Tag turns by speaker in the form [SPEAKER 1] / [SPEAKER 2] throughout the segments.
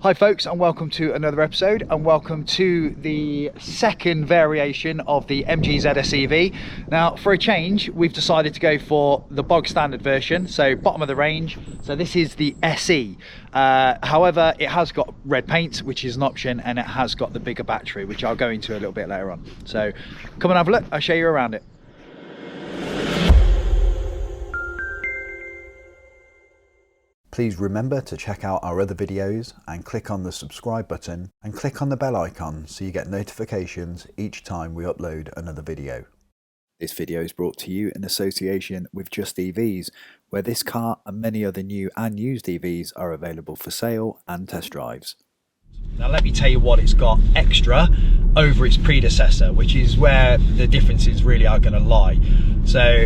[SPEAKER 1] Hi folks, and welcome to another episode, and welcome to the second variation of the MG ZS EV. Now, for a change, we've decided to go for the bog standard version, so bottom of the range. So this is the SE. However, it has got red paint, which is an option, and it has got the bigger battery, which I'll go into a little bit later on. So come and have a look, I'll show you around it.
[SPEAKER 2] Please remember to check out our other videos and click on the subscribe button and click on the bell icon so you get notifications each time we upload another video. This video is brought to you in association with Just EVs, where this car and many other new and used EVs are available for sale and test drives.
[SPEAKER 1] Now let me tell you what it's got extra over its predecessor, which is where the differences really are going to lie. So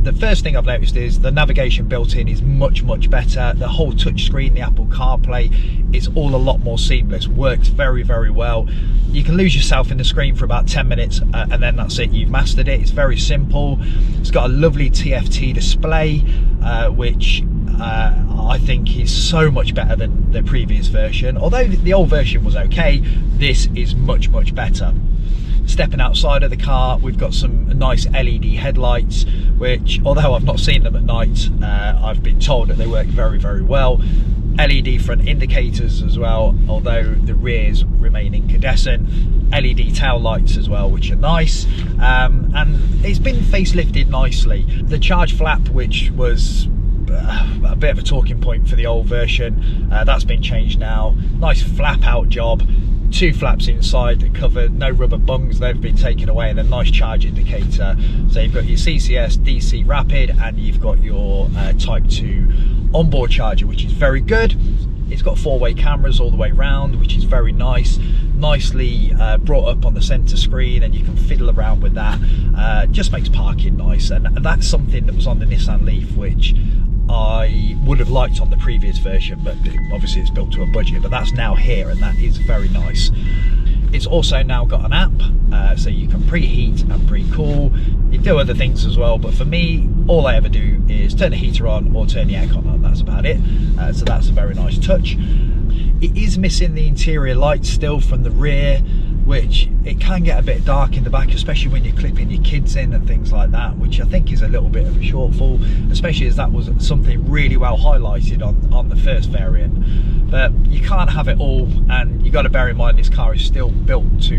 [SPEAKER 1] the first thing I've noticed is the navigation built in is much better. The whole touch screen, the Apple CarPlay, is all a lot more seamless, works very well. You can lose yourself in the screen for about 10 minutes and then that's it, you've mastered it. It's very simple. It's got a lovely TFT display, which I think is so much better than the previous version. Although the old version was okay, this is much better. Stepping outside of the car, we've got some nice LED headlights, which, although I've not seen them at night, I've been told that they work very well. LED front indicators as well, although the rears remain incandescent. LED tail lights as well, which are nice. And it's been facelifted nicely. The charge flap, which was a bit of a talking point for the old version, that's been changed now. Nice flap out job. Two flaps inside that cover, no rubber bungs, they've been taken away, and a nice charge indicator. So you've got your CCS DC rapid, and you've got your Type 2 onboard charger, which is very good. It's got four-way cameras all the way round, which is very nice. Nicely brought up on the center screen, and you can fiddle around with that. Just makes parking nice, and that's something that was on the Nissan Leaf, which I would have liked on the previous version, but obviously it's built to a budget, but that's now here, and that is very nice. It's also now got an app, so you can preheat and pre-cool. You do other things as well, but for me, all I ever do is turn the heater on or turn the aircon on. That's about it. So that's a very nice touch. It is missing the interior lights still from the rear, which it can get a bit dark in the back, especially when you're clipping your kids in and things like that, which I think is a little bit of a shortfall, especially as that was something really well highlighted on the first variant. But you can't have it all, and you got to bear in mind this car is still built to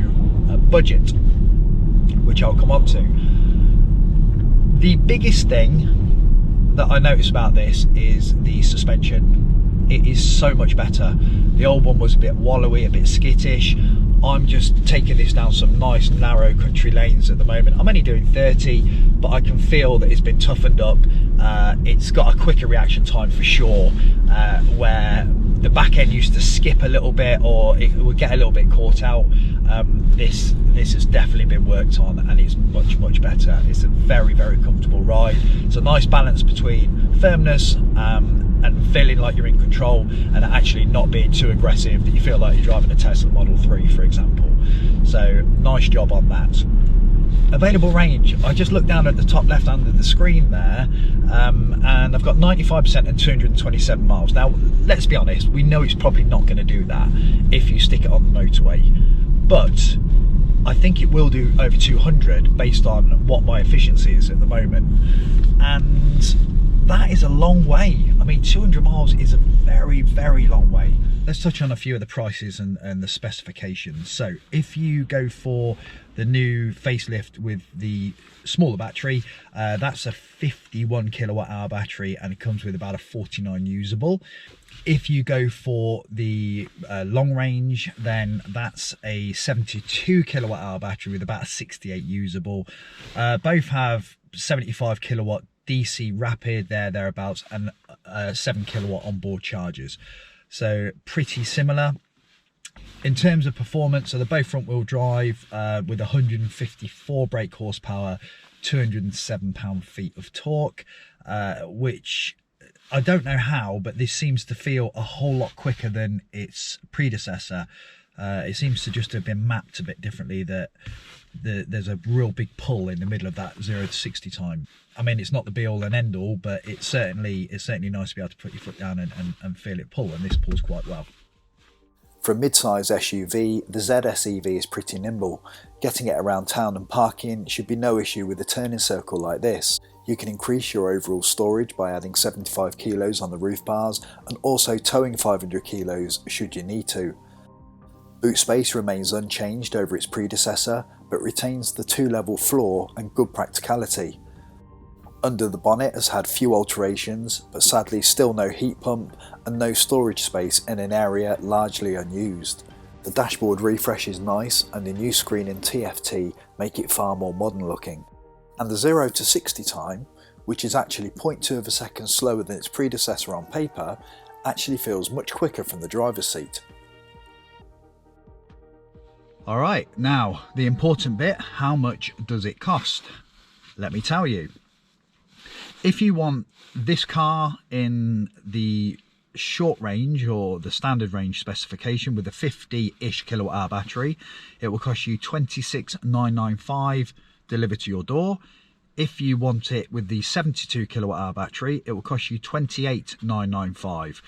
[SPEAKER 1] a budget, which I'll come on to. The biggest thing that I noticed about this is the suspension. It is so much better. The old one was a bit wallowy, a bit skittish. I'm just taking this down some nice narrow country lanes at the moment. I'm only doing 30, but I can feel that it's been toughened up. It's got a quicker reaction time for sure, where the back end used to skip a little bit, or it would get a little bit caught out. This has definitely been worked on, and it's much better. It's a very comfortable ride. It's a nice balance between firmness and feeling like you're in control, and actually not being too aggressive that you feel like you're driving a Tesla Model 3, for example. So nice job on that. Available range, I just looked down at the top left hand of the screen there, and I've got 95% and 227 miles. Now let's be honest, we know it's probably not going to do that if you stick it on the motorway, but I think it will do over 200 based on what my efficiency is at the moment, and that is a long way. I mean, 200 miles is a very long way. Let's touch on a few of the prices and the specifications. So if you go for the new facelift with the smaller battery, that's a 51 kilowatt hour battery, and it comes with about a 49 usable. If you go for the long range, then that's a 72 kilowatt hour battery with about a 68 usable. Both have 75 kilowatt DC rapid thereabouts, and 7 kilowatt onboard chargers, so pretty similar. In terms of performance, so they're both front wheel drive with 154 brake horsepower, 207 pound-feet of torque, which I don't know how, but this seems to feel a whole lot quicker than its predecessor. It seems to just have been mapped a bit differently, that there's a real big pull in the middle of that 0 to 60 time. I mean, it's not the be all and end all, but it's certainly nice to be able to put your foot down and feel it pull, and this pulls quite well.
[SPEAKER 2] For a mid-size SUV, the ZS EV is pretty nimble. Getting it around town and parking should be no issue with a turning circle like this. You can increase your overall storage by adding 75 kilos on the roof bars and also towing 500 kilos should you need to. Boot space remains unchanged over its predecessor, but retains the 2-level floor and good practicality. Under the bonnet has had few alterations, but sadly still no heat pump and no storage space in an area largely unused. The dashboard refresh is nice and the new screen and TFT make it far more modern looking. And the 0 to 60 time, which is actually 0.2 of a second slower than its predecessor on paper, actually feels much quicker from the driver's seat.
[SPEAKER 1] Alright, now the important bit, how much does it cost? Let me tell you. If you want this car in the short range or the standard range specification with a 50-ish kilowatt hour battery, it will cost you $26,995 delivered to your door. If you want it with the 72 kilowatt hour battery, it will cost you $28,995.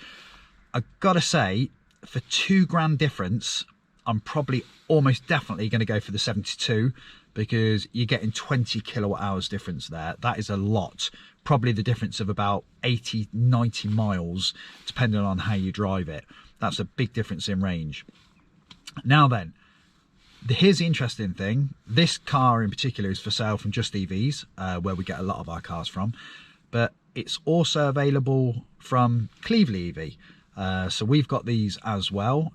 [SPEAKER 1] I've got to say, for £2 difference, I'm probably almost definitely going to go for the 72 because you're getting 20 kilowatt hours difference there. That is a lot. Probably the difference of about 80, 90 miles, depending on how you drive it. That's a big difference in range. Now then, here's the interesting thing. This car in particular is for sale from Just EVs, where we get a lot of our cars from, but it's also available from Cleveland EV. So we've got these as well.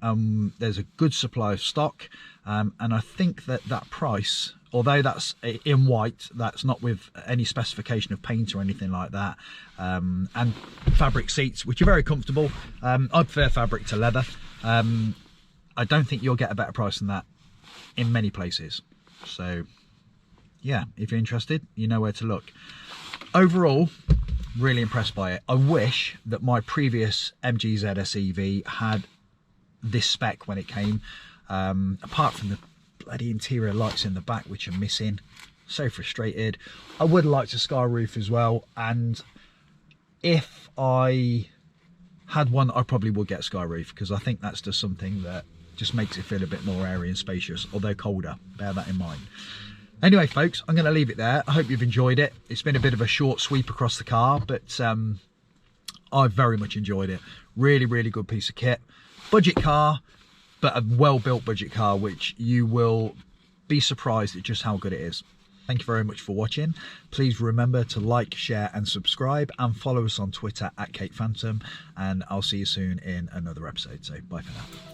[SPEAKER 1] There's a good supply of stock, and I think that price, although that's in white, that's not with any specification of paint or anything like that, and fabric seats, which are very comfortable. I prefer fabric to leather. I don't think you'll get a better price than that in many places. So yeah, if you're interested, you know where to look. Overall, really impressed by it. I wish that my previous MG ZS EV had this spec when it came, apart from the bloody interior lights in the back which are missing. So frustrated. I would like to sky roof as well, and if I had one, I probably would get sky roof because I think that's just something that just makes it feel a bit more airy and spacious, although colder. Bear that in mind. Anyway folks, I'm going to leave it there. I hope you've enjoyed it. It's been a bit of a short sweep across the car, but I've very much enjoyed it. Really, really good piece of kit. Budget car, but a well-built budget car, which you will be surprised at just how good it is. Thank you very much for watching. Please remember to like, share and subscribe, and follow us on Twitter @KatePhantom, and I'll see you soon in another episode. So bye for now.